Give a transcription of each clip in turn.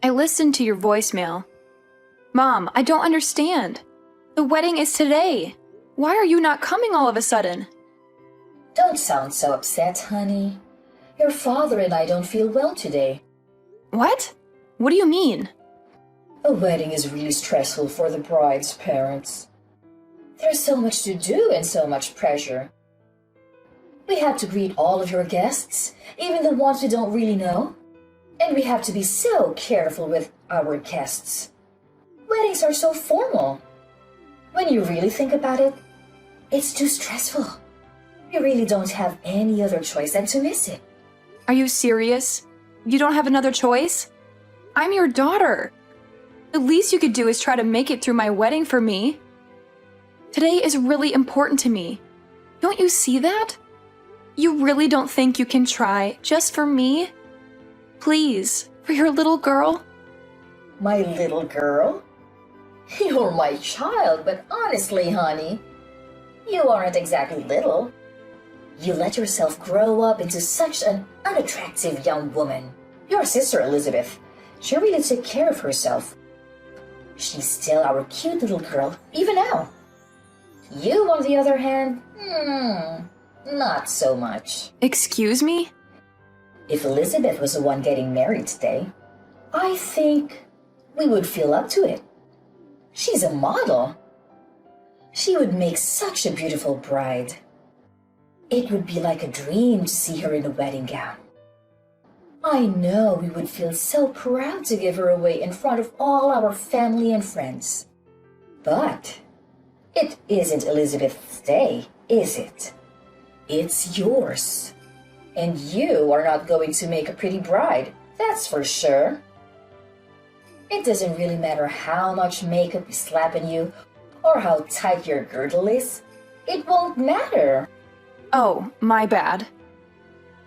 I listened to your voicemail. Mom, I don't understand. The wedding is today. Why are you not coming all of a sudden? Don't sound so upset, honey. Your father and I don't feel well today. What? What do you mean? A wedding is really stressful for the bride's parents. There's so much to do and so much pressure. We have to greet all of your guests, even the ones we don't really know. And we have to be so careful with our guests. Weddings are so formal. When you really think about it, it's too stressful. We really don't have any other choice than to miss it. Are you serious? You don't have another choice? I'm your daughter. The least you could do is try to make it through my wedding for me. Today is really important to me. Don't you see that? You really don't think you can try just for me? Please, for your little girl? My little girl? You're my child, but honestly, honey, you aren't exactly little. You let yourself grow up into such an unattractive young woman. Your sister Elizabeth, she really took care of herself. She's still our cute little girl, even now. You, on the other hand, not so much. Excuse me? If Elizabeth was the one getting married today, I think we would feel up to it. She's a model. She would make such a beautiful bride. It would be like a dream to see her in a wedding gown. I know we would feel so proud to give her away in front of all our family and friends. But it isn't Elizabeth's day, is it? It's yours. And you are not going to make a pretty bride, that's for sure. It doesn't really matter how much makeup we slap on you or how tight your girdle is. It won't matter. Oh, my bad.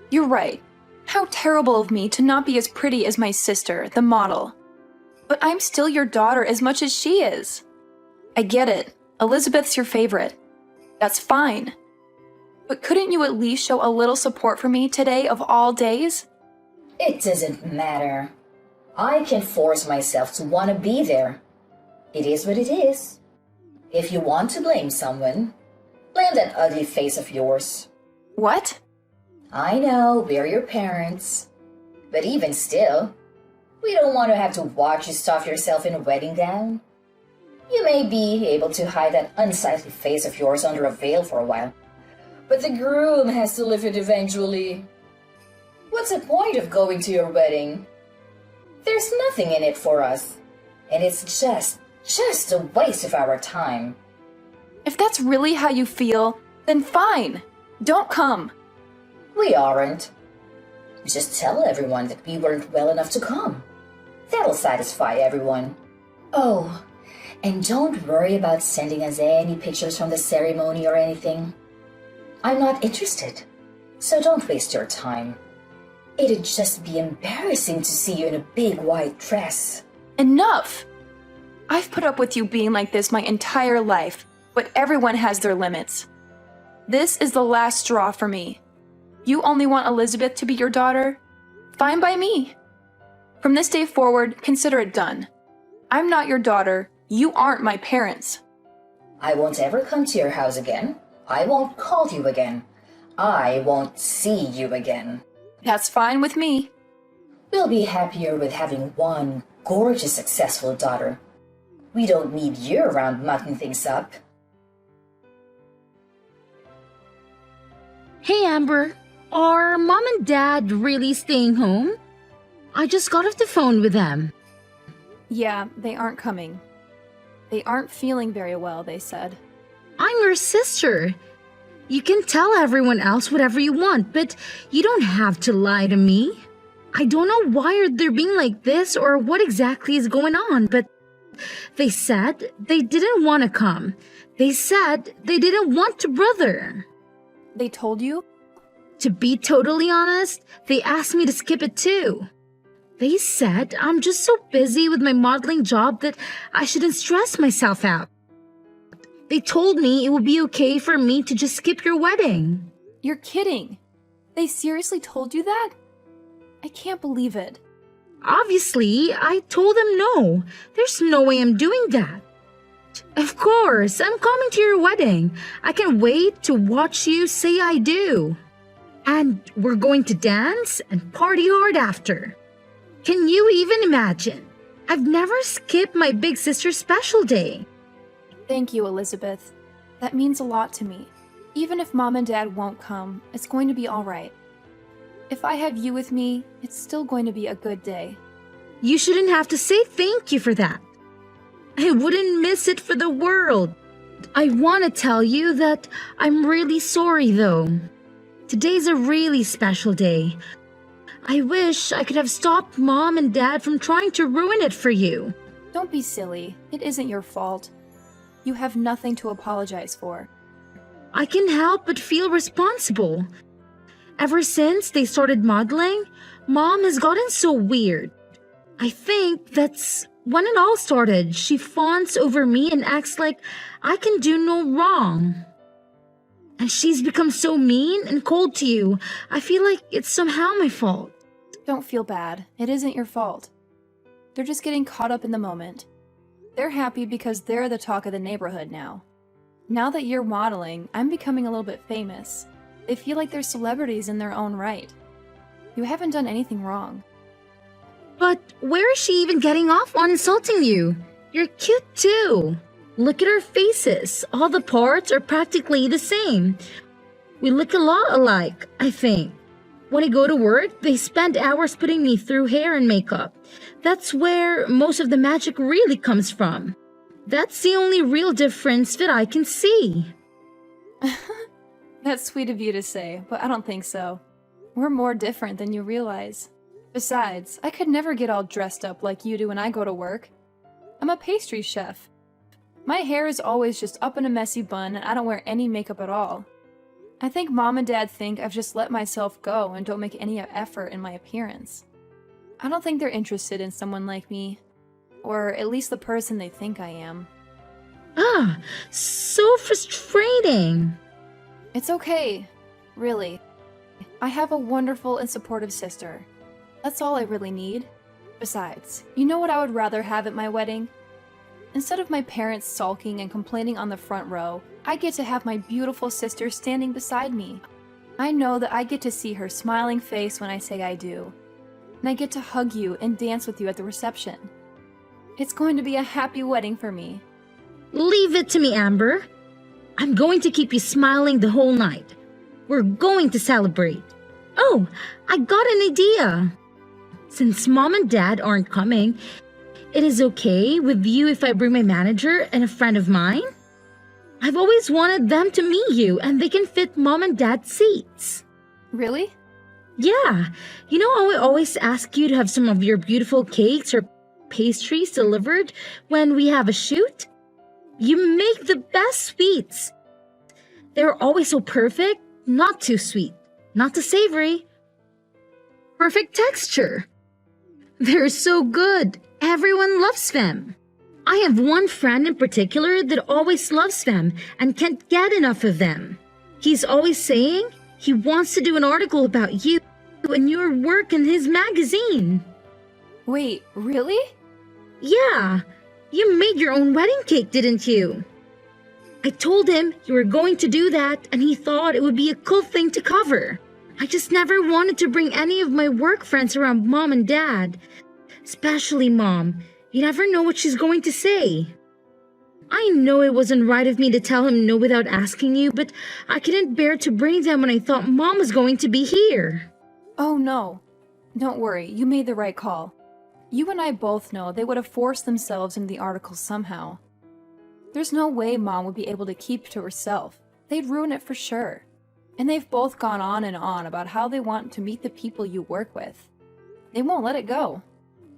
You're right. How terrible of me to not be as pretty as my sister, the model. But I'm still your daughter as much as she is. I get it. Elizabeth's your favorite. That's fine. But couldn't you at least show a little support for me today of all days? It doesn't matter. I can force myself to want to be there. It is what it is. If you want to blame someone, blame that ugly face of yours. What? I know, we're your parents. But even still, we don't want to have to watch you stuff yourself in a wedding gown. You may be able to hide that unsightly face of yours under a veil for a while, but the groom has to live it eventually. What's the point of going to your wedding? There's nothing in it for us, and it's just a waste of our time. If that's really how you feel, then fine. Don't come. We aren't. Just tell everyone that we weren't well enough to come. That'll satisfy everyone. Oh, and don't worry about sending us any pictures from the ceremony or anything. I'm not interested, so don't waste your time. It'd just be embarrassing to see you in a big white dress. Enough! I've put up with you being like this my entire life, but everyone has their limits. This is the last straw for me. You only want Elizabeth to be your daughter? Fine by me. From this day forward, consider it done. I'm not your daughter. You aren't my parents. I won't ever come to your house again. I won't call you again. I won't see you again. That's fine with me. We'll be happier with having one gorgeous, successful daughter. We don't need you around mucking things up. Hey Amber, are Mom and Dad really staying home? I just got off the phone with them. Yeah, they aren't coming. They aren't feeling very well, they said. I'm your sister. You can tell everyone else whatever you want, but you don't have to lie to me. I don't know why they're being like this or what exactly is going on, but they said they didn't want to come. They said they didn't want to brother. They told you? To be totally honest, they asked me to skip it too. They said I'm just so busy with my modeling job that I shouldn't stress myself out. They told me it would be okay for me to just skip your wedding. You're kidding. They seriously told you that? I can't believe it. Obviously, I told them no. There's no way I'm doing that. Of course, I'm coming to your wedding. I can't wait to watch you say I do. And we're going to dance and party hard after. Can you even imagine? I've never skipped my big sister's special day. Thank you, Elizabeth. That means a lot to me. Even if Mom and Dad won't come, it's going to be all right. If I have you with me, it's still going to be a good day. You shouldn't have to say thank you for that. I wouldn't miss it for the world. I want to tell you that I'm really sorry though. Today's a really special day. I wish I could have stopped Mom and Dad from trying to ruin it for you. Don't be silly. It isn't your fault. You have nothing to apologize for. I can help but feel responsible. Ever since they started modeling, Mom has gotten so weird. I think that's when it all started. She fawns over me and acts like I can do no wrong. And she's become so mean and cold to you. I feel like it's somehow my fault. Don't feel bad. It isn't your fault. They're just getting caught up in the moment. They're happy because they're the talk of the neighborhood now. Now that you're modeling, I'm becoming a little bit famous. They feel like they're celebrities in their own right. You haven't done anything wrong. But where is she even getting off on insulting you? You're cute too. Look at our faces. All the parts are practically the same. We look a lot alike, I think. When I go to work, they spend hours putting me through hair and makeup. That's where most of the magic really comes from. That's the only real difference that I can see. That's sweet of you to say, but I don't think so. We're more different than you realize. Besides, I could never get all dressed up like you do when I go to work. I'm a pastry chef. My hair is always just up in a messy bun and I don't wear any makeup at all. I think Mom and Dad think I've just let myself go and don't make any effort in my appearance. I don't think they're interested in someone like me. Or at least the person they think I am. Ah, so frustrating. It's okay. Really. I have a wonderful and supportive sister. That's all I really need. Besides, you know what I would rather have at my wedding? Instead of my parents sulking and complaining on the front row, I get to have my beautiful sister standing beside me. I know that I get to see her smiling face when I say I do. And I get to hug you and dance with you at the reception. It's going to be a happy wedding for me. Leave it to me, Amber. I'm going to keep you smiling the whole night. We're going to celebrate. Oh, I got an idea. Since Mom and Dad aren't coming, it is okay with you if I bring my manager and a friend of mine? I've always wanted them to meet you and they can fit Mom and Dad's seats. Really? Yeah. You know how I always ask you to have some of your beautiful cakes or pastries delivered when we have a shoot? You make the best sweets. They're always so perfect, not too sweet, not too savory. Perfect texture. They're so good. Everyone loves them. I have one friend in particular that always loves them and can't get enough of them. He's always saying he wants to do an article about you and your work in his magazine. Wait, really? Yeah, you made your own wedding cake, didn't you? I told him you were going to do that and he thought it would be a cool thing to cover. I just never wanted to bring any of my work friends around Mom and Dad. Especially Mom. You never know what she's going to say. I know it wasn't right of me to tell him no without asking you, but I couldn't bear to bring them when I thought Mom was going to be here. Oh no. Don't worry, you made the right call. You and I both know they would have forced themselves into the article somehow. There's no way Mom would be able to keep to herself. They'd ruin it for sure. And they've both gone on and on about how they want to meet the people you work with. They won't let it go.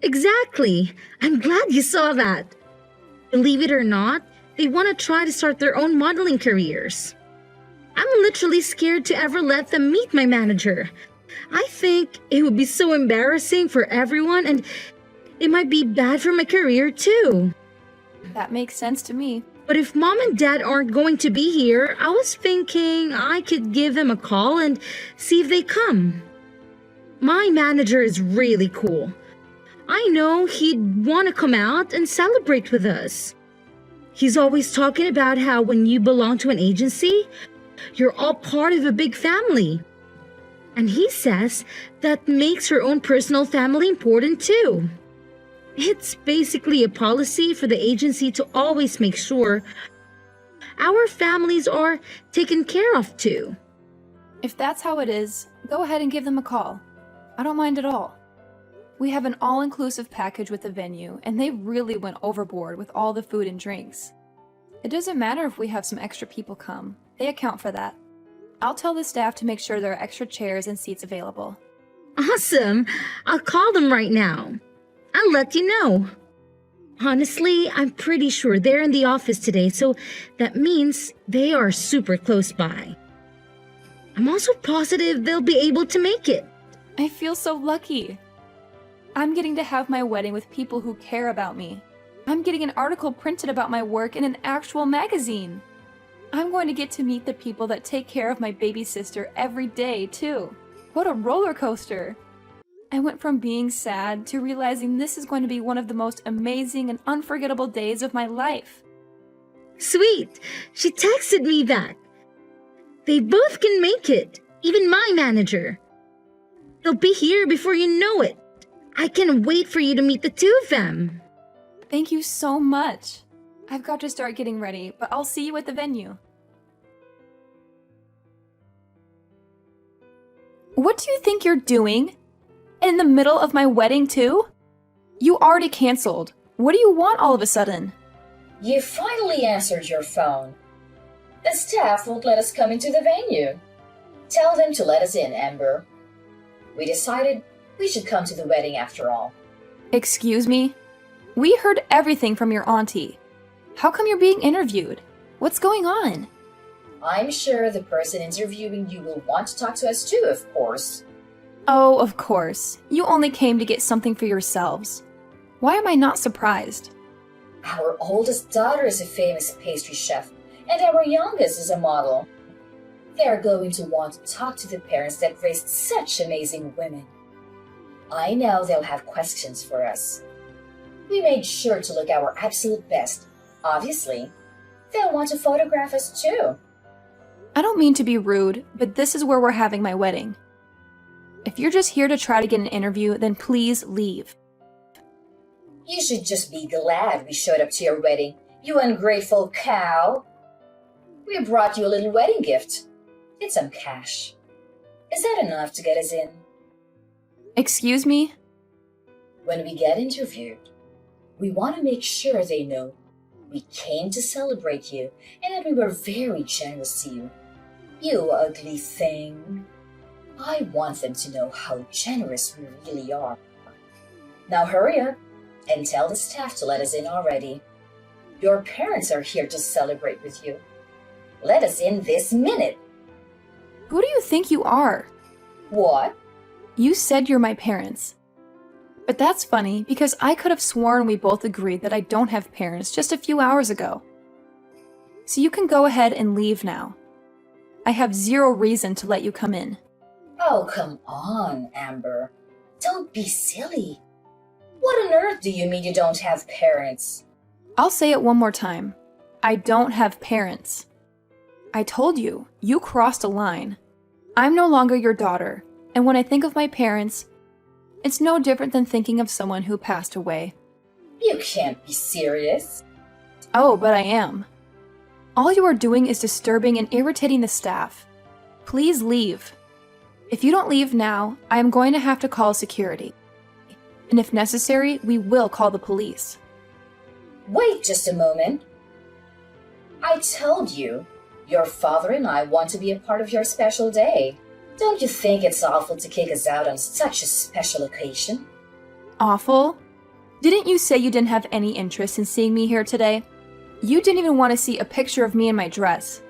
Exactly. I'm glad you saw that. Believe it or not, they want to try to start their own modeling careers. I'm literally scared to ever let them meet my manager. I think it would be so embarrassing for everyone and it might be bad for my career too. That makes sense to me. But if Mom and Dad aren't going to be here, I was thinking I could give them a call and see if they come. My manager is really cool. I know he'd want to come out and celebrate with us. He's always talking about how when you belong to an agency, you're all part of a big family. And he says that makes her own personal family important too. It's basically a policy for the agency to always make sure our families are taken care of too. If that's how it is, go ahead and give them a call. I don't mind at all. We have an all-inclusive package with the venue, and they really went overboard with all the food and drinks. It doesn't matter if we have some extra people come. They account for that. I'll tell the staff to make sure there are extra chairs and seats available. Awesome! I'll call them right now. I'll let you know. Honestly, I'm pretty sure they're in the office today, so that means they are super close by. I'm also positive they'll be able to make it. I feel so lucky. I'm getting to have my wedding with people who care about me. I'm getting an article printed about my work in an actual magazine. I'm going to get to meet the people that take care of my baby sister every day, too. What a roller coaster! I went from being sad to realizing this is going to be one of the most amazing and unforgettable days of my life. Sweet! She texted me that. They both can make it, even my manager. They'll be here before you know it. I can't wait for you to meet the two of them. Thank you so much. I've got to start getting ready, but I'll see you at the venue. What do you think you're doing? In the middle of my wedding, too? You already canceled. What do you want all of a sudden? You finally answered your phone. The staff won't let us come into the venue. Tell them to let us in, Amber. We decided we should come to the wedding after all. Excuse me? We heard everything from your auntie. How come you're being interviewed? What's going on? I'm sure the person interviewing you will want to talk to us too, of course. Oh, of course. You only came to get something for yourselves. Why am I not surprised? Our oldest daughter is a famous pastry chef, and our youngest is a model. They're going to want to talk to the parents that raised such amazing women. I know they'll have questions for us. We made sure to look our absolute best. Obviously, they'll want to photograph us too. I don't mean to be rude, but this is where we're having my wedding. If you're just here to try to get an interview, then please leave. You should just be glad we showed up to your wedding, you ungrateful cow. We brought you a little wedding gift. It's some cash. Is that enough to get us in? Excuse me? When we get interviewed, we want to make sure they know we came to celebrate you and that we were very generous to you. You ugly thing. I want them to know how generous we really are. Now hurry up and tell the staff to let us in already. Your parents are here to celebrate with you. Let us in this minute. Who do you think you are? What? You said you're my parents. But that's funny because I could have sworn we both agreed that I don't have parents just a few hours ago. So you can go ahead and leave now. I have zero reason to let you come in. Oh, come on, Amber. Don't be silly. What on earth do you mean you don't have parents? I'll say it one more time. I don't have parents. I told you, you crossed a line. I'm no longer your daughter, and when I think of my parents, it's no different than thinking of someone who passed away. You can't be serious. Oh, but I am. All you are doing is disturbing and irritating the staff. Please leave. If you don't leave now, I am going to have to call security. And if necessary, we will call the police. Wait just a moment. I told you, your father and I want to be a part of your special day. Don't you think it's awful to kick us out on such a special occasion? Awful? Didn't you say you didn't have any interest in seeing me here today? You didn't even want to see a picture of me in my dress.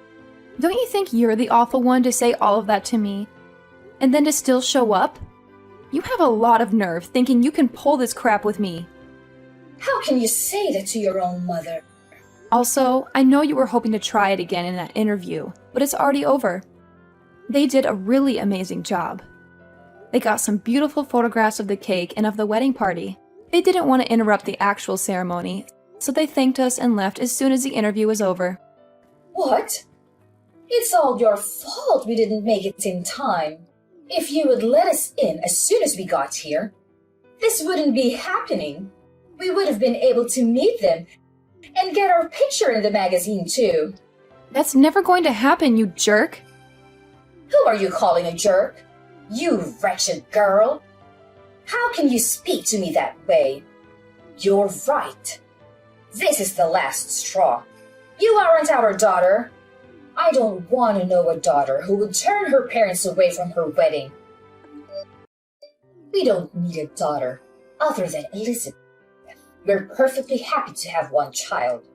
Don't you think you're the awful one to say all of that to me? And then to still show up? You have a lot of nerve thinking you can pull this crap with me. How can you say that to your own mother? Also, I know you were hoping to try it again in that interview, but it's already over. They did a really amazing job. They got some beautiful photographs of the cake and of the wedding party. They didn't want to interrupt the actual ceremony, so they thanked us and left as soon as the interview was over. What? It's all your fault we didn't make it in time. If you would let us in as soon as we got here, this wouldn't be happening. We would have been able to meet them and get our picture in the magazine too. That's never going to happen, you jerk! Who are you calling a jerk? You wretched girl! How can you speak to me that way? You're right. This is the last straw. You aren't our daughter. I don't want to know a daughter who would turn her parents away from her wedding. We don't need a daughter other than Elizabeth. We're perfectly happy to have one child.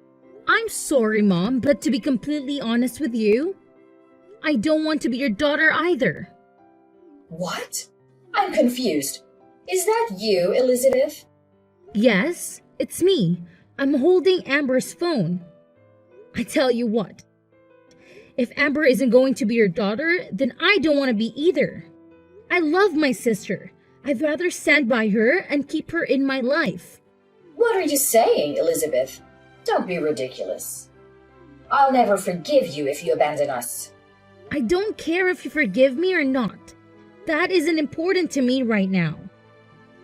I'm sorry, Mom, but to be completely honest with you, I don't want to be your daughter either. What? I'm confused. Is that you, Elizabeth? Yes, it's me. I'm holding Amber's phone. I tell you what, if Amber isn't going to be your daughter, then I don't want to be either. I love my sister. I'd rather stand by her and keep her in my life. What are you saying, Elizabeth? Don't be ridiculous. I'll never forgive you if you abandon us. I don't care if you forgive me or not. That isn't important to me right now.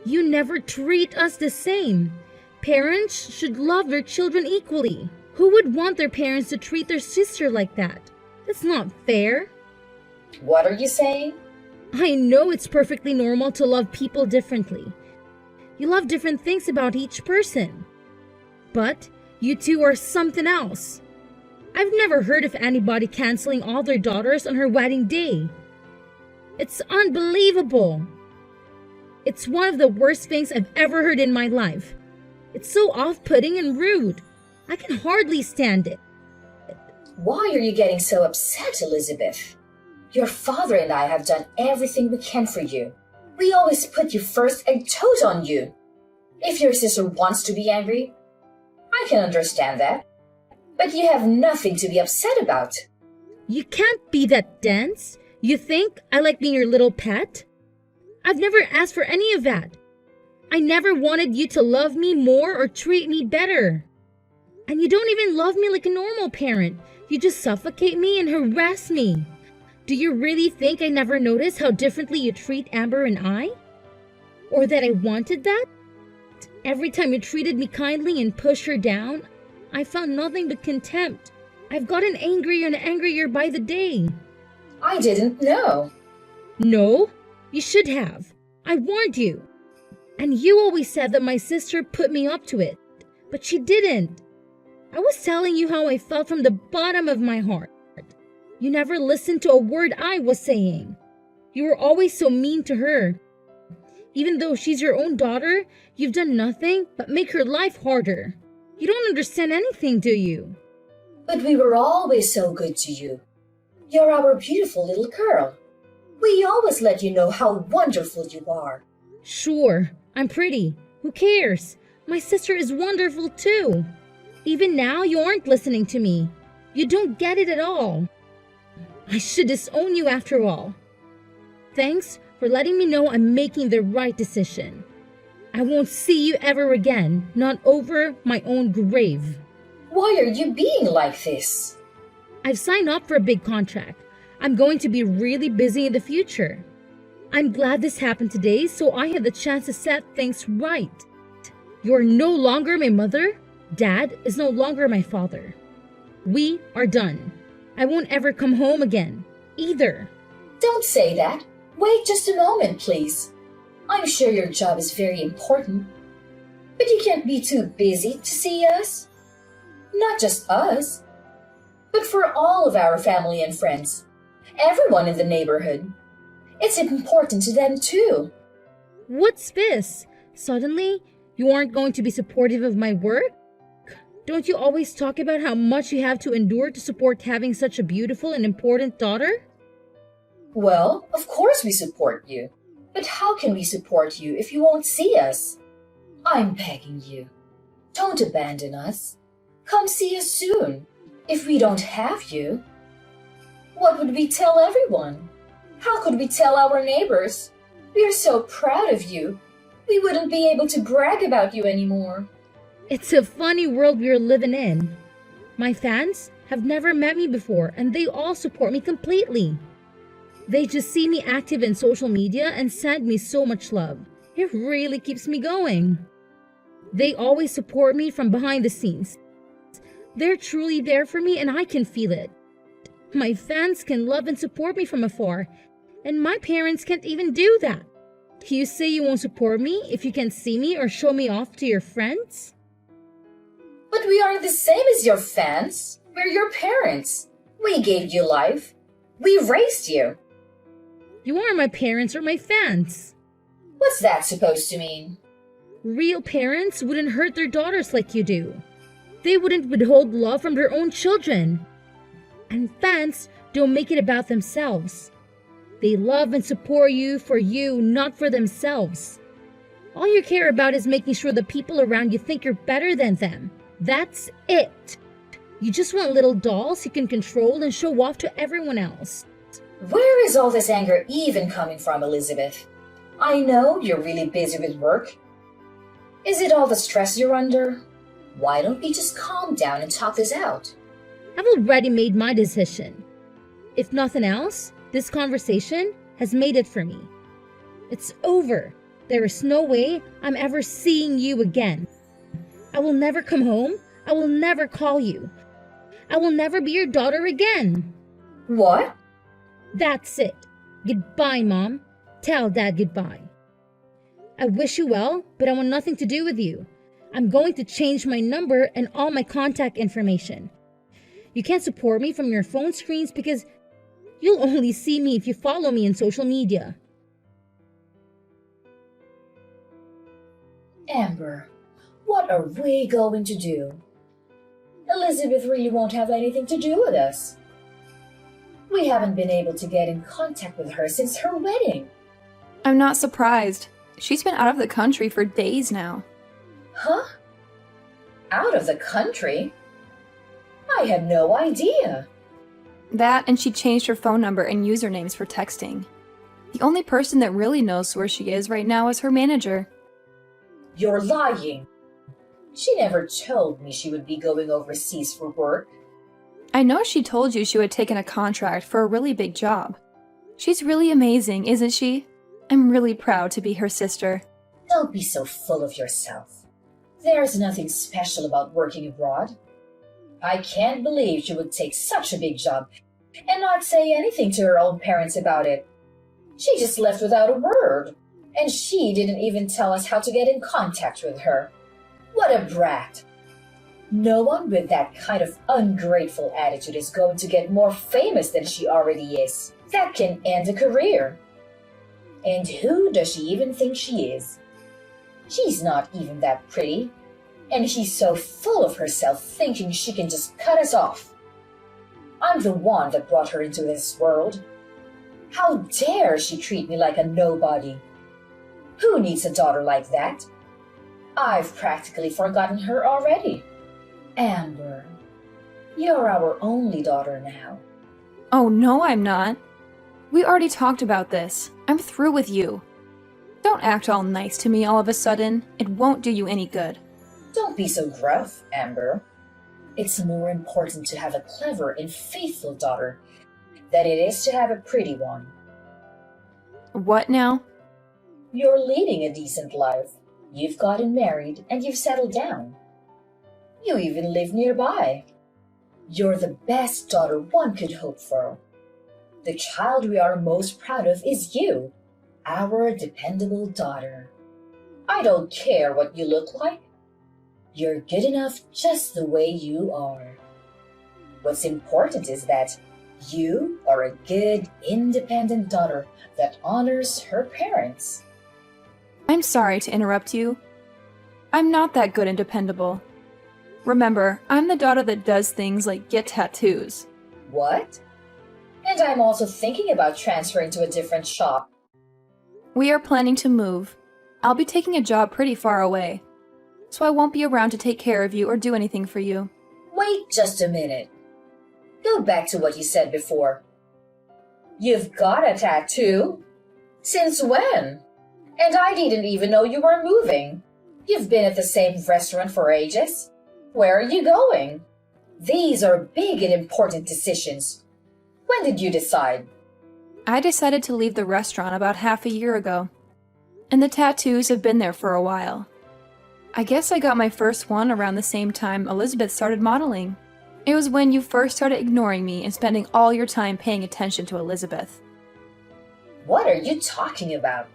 You never treat us the same. Parents should love their children equally. Who would want their parents to treat their sister like that? That's not fair. What are you saying? I know it's perfectly normal to love people differently. You love different things about each person. But you two are something else. I've never heard of anybody canceling all their daughters on her wedding day. It's unbelievable. It's one of the worst things I've ever heard in my life. It's so off-putting and rude. I can hardly stand it. Why are you getting so upset, Elizabeth? Your father and I have done everything we can for you. We always put you first and toes on you. If your sister wants to be angry, I can understand that. But you have nothing to be upset about. You can't be that dense. You think I like being your little pet? I've never asked for any of that. I never wanted you to love me more or treat me better. And you don't even love me like a normal parent. You just suffocate me and harass me. Do you really think I never noticed how differently you treat Amber and I? Or that I wanted that? Every time you treated me kindly and pushed her down, I found nothing but contempt. I've gotten angrier and angrier by the day. I didn't know. No, you should have. I warned you. And you always said that my sister put me up to it. But she didn't. I was telling you how I felt from the bottom of my heart. You never listened to a word I was saying. You were always so mean to her. Even though she's your own daughter, you've done nothing but make her life harder. You don't understand anything, do you? But we were always so good to you. You're our beautiful little girl. We always let you know how wonderful you are. Sure, I'm pretty. Who cares? My sister is wonderful too. Even now, you aren't listening to me. You don't get it at all. I should disown you after all. Thanks for letting me know I'm making the right decision. I won't see you ever again, not over my own grave. Why are you being like this? I've signed up for a big contract. I'm going to be really busy in the future. I'm glad this happened today so I have the chance to set things right. You're no longer my mother. Dad is no longer my father. We are done. I won't ever come home again, either. Don't say that. Wait just a moment, please. I'm sure your job is very important. But you can't be too busy to see us. Not just us, but for all of our family and friends. Everyone in the neighborhood. It's important to them too. What's this? Suddenly, you aren't going to be supportive of my work? Don't you always talk about how much you have to endure to support having such a beautiful and important daughter? Well, of course we support you. But how can we support you if you won't see us? I'm begging you. Don't abandon us. Come see us soon. If we don't have you, what would we tell everyone? How could we tell our neighbors? We are so proud of you. we wouldn't be able to brag about you anymore. It's a funny world we're living in. My fans have never met me before and they all support me completely. They just see me active in social media and send me so much love. It really keeps me going. They always support me from behind the scenes. They're truly there for me and I can feel it. My fans can love and support me from afar, and my parents can't even do that. You say you won't support me if you can't see me or show me off to your friends? But we aren't the same as your fans. We're your parents. We gave you life. We raised you. You aren't my parents or my fans. What's that supposed to mean? Real parents wouldn't hurt their daughters like you do. They wouldn't withhold love from their own children. And fans don't make it about themselves. They love and support you for you, not for themselves. All you care about is making sure the people around you think you're better than them. That's it. You just want little dolls you can control and show off to everyone else. Where is all this anger even coming from, Elizabeth? I know you're really busy with work. Is it all the stress you're under? Why don't we just calm down and talk this out? I've already made my decision. If nothing else, this conversation has made it for me. It's over. There is no way I'm ever seeing you again. I will never come home. I will never call you. I will never be your daughter again. What? That's it. Goodbye, Mom. Tell Dad goodbye. I wish you well, but I want nothing to do with you. I'm going to change my number and all my contact information. You can't support me from your phone screens because you'll only see me if you follow me in social media. Amber, what are we going to do? Elizabeth really won't have anything to do with us. We haven't been able to get in contact with her since her wedding. I'm not surprised. She's been out of the country for days now. Huh? Out of the country? I had no idea. That, and she changed her phone number and usernames for texting. The only person that really knows where she is right now is her manager. You're lying. She never told me she would be going overseas for work. I know she told you she had taken a contract for a really big job. She's really amazing, isn't she? I'm really proud to be her sister. Don't be so full of yourself. There's nothing special about working abroad. I can't believe she would take such a big job and not say anything to her own parents about it. She just left without a word, and she didn't even tell us how to get in contact with her. What a brat! No one with that kind of ungrateful attitude is going to get more famous than she already is. That can end a career. And who does she even think she is? She's not even that pretty, and she's so full of herself thinking she can just cut us off. I'm the one that brought her into this world. How dare she treat me like a nobody? Who needs a daughter like that? I've practically forgotten her already. Amber, you're our only daughter now. Oh no, I'm not. We already talked about this. I'm through with you. Don't act all nice to me all of a sudden. It won't do you any good. Don't be so gruff, Amber. It's more important to have a clever and faithful daughter than it is to have a pretty one. What now? You're leading a decent life. You've gotten married and you've settled down. You even live nearby. You're the best daughter one could hope for. The child we are most proud of is you, our dependable daughter. I don't care what you look like. You're good enough just the way you are. What's important is that you are a good, independent daughter that honors her parents. I'm sorry to interrupt you. I'm not that good and dependable. Remember, I'm the daughter that does things like get tattoos. What? And I'm also thinking about transferring to a different shop. We are planning to move. I'll be taking a job pretty far away, so I won't be around to take care of you or do anything for you. Wait just a minute. Go back to what you said before. You've got a tattoo? Since when? And I didn't even know you were moving. You've been at the same restaurant for ages. Where are you going? These are big and important decisions. When did you decide? I decided to leave the restaurant about half a year ago, and the tattoos have been there for a while. I guess I got my first one around the same time Elizabeth started modeling. It was when you first started ignoring me and spending all your time paying attention to Elizabeth. What are you talking about?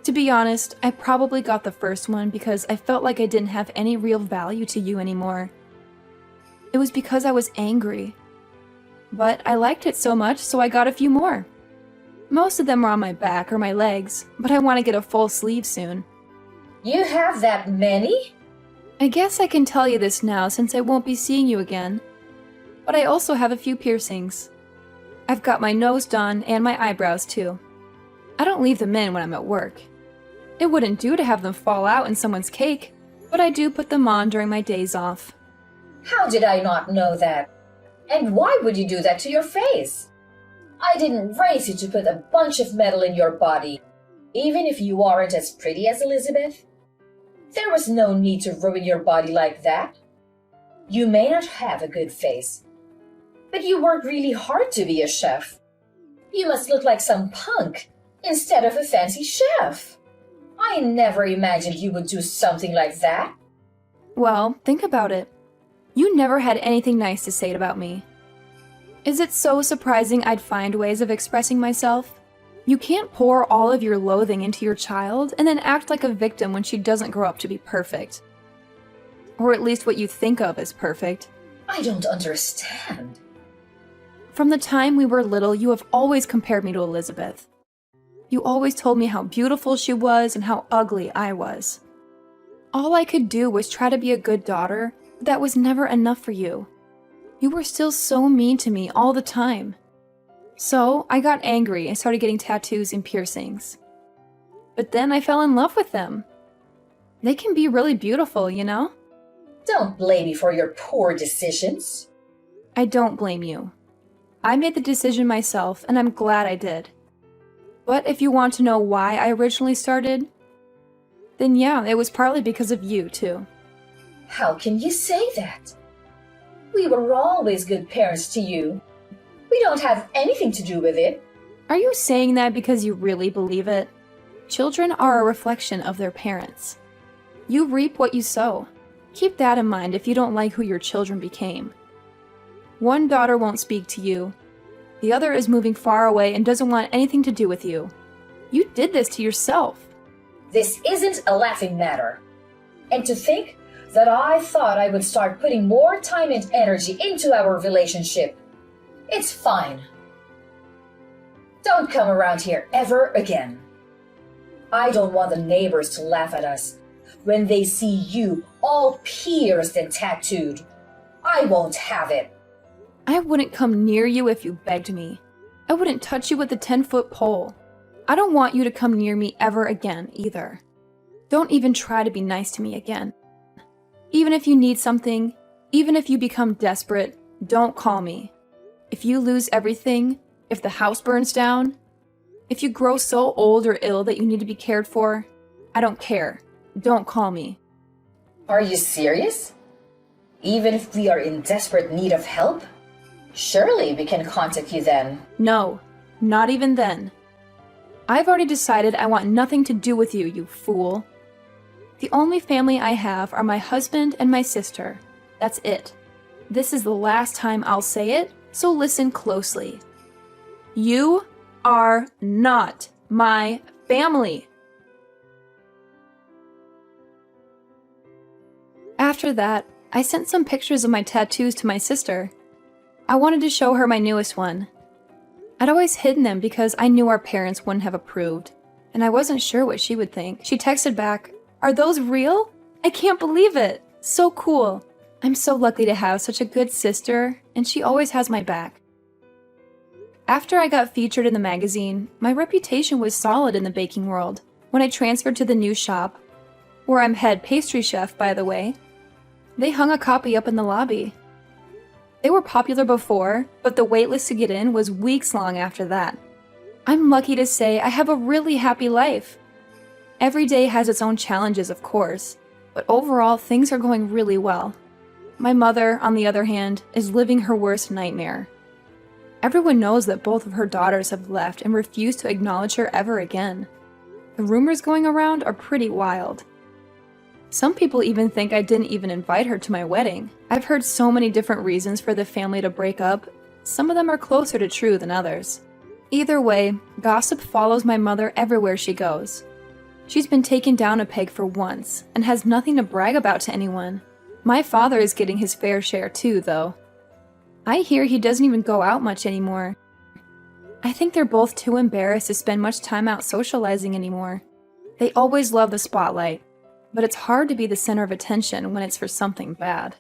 To be honest, I probably got the first one because I felt like I didn't have any real value to you anymore. It was because I was angry. But I liked it so much, so I got a few more. Most of them are on my back or my legs, but I want to get a full sleeve soon. You have that many? I guess I can tell you this now since I won't be seeing you again. But I also have a few piercings. I've got my nose done and my eyebrows too. I don't leave them in when I'm at work. It wouldn't do to have them fall out in someone's cake, but I do put them on during my days off. How did I not know that? And why would you do that to your face? I didn't raise you to put a bunch of metal in your body, even if you aren't as pretty as Elizabeth. There was no need to ruin your body like that. You may not have a good face, but you work really hard to be a chef. You must look like some punk instead of a fancy chef. I never imagined you would do something like that. Well, think about it. You never had anything nice to say about me. Is it so surprising I'd find ways of expressing myself? You can't pour all of your loathing into your child and then act like a victim when she doesn't grow up to be perfect. Or at least what you think of as perfect. I don't understand. From the time we were little, you have always compared me to Elizabeth. You always told me how beautiful she was and how ugly I was. All I could do was try to be a good daughter, but that was never enough for you. You were still so mean to me all the time. So I got angry and started getting tattoos and piercings. But then I fell in love with them. They can be really beautiful, you know? Don't blame me for your poor decisions. I don't blame you. I made the decision myself, and I'm glad I did. But if you want to know why I originally started, then yeah, it was partly because of you, too. How can you say that? We were always good parents to you. We don't have anything to do with it. Are you saying that because you really believe it? Children are a reflection of their parents. You reap what you sow. Keep that in mind if you don't like who your children became. One daughter won't speak to you. The other is moving far away and doesn't want anything to do with you. You did this to yourself. This isn't a laughing matter. And to think that I thought I would start putting more time and energy into our relationship. It's fine. Don't come around here ever again. I don't want the neighbors to laugh at us when they see you all pierced and tattooed. I won't have it. I wouldn't come near you if you begged me. I wouldn't touch you with a 10-foot pole. I don't want you to come near me ever again, either. Don't even try to be nice to me again. Even if you need something, even if you become desperate, don't call me. If you lose everything, if the house burns down, if you grow so old or ill that you need to be cared for, I don't care. Don't call me. Are you serious? Even if we are in desperate need of help? Surely we can contact you then. No, not even then. I've already decided I want nothing to do with you, you fool. The only family I have are my husband and my sister. That's it. This is the last time I'll say it, so listen closely. You are not my family. After that, I sent some pictures of my tattoos to my sister. I wanted to show her my newest one. I'd always hidden them because I knew our parents wouldn't have approved, and I wasn't sure what she would think. She texted back, "Are those real? I can't believe it. So cool. I'm so lucky to have such a good sister, and she always has my back." After I got featured in the magazine, my reputation was solid in the baking world. When I transferred to the new shop, where I'm head pastry chef, by the way, they hung a copy up in the lobby. They were popular before, but the waitlist to get in was weeks long after that. I'm lucky to say I have a really happy life. Every day has its own challenges, of course, but overall, things are going really well. My mother, on the other hand, is living her worst nightmare. Everyone knows that both of her daughters have left and refuse to acknowledge her ever again. The rumors going around are pretty wild. Some people even think I didn't even invite her to my wedding. I've heard so many different reasons for the family to break up. Some of them are closer to true than others. Either way, gossip follows my mother everywhere she goes. She's been taken down a peg for once and has nothing to brag about to anyone. My father is getting his fair share too, though. I hear he doesn't even go out much anymore. I think they're both too embarrassed to spend much time out socializing anymore. They always love the spotlight, but it's hard to be the center of attention when it's for something bad.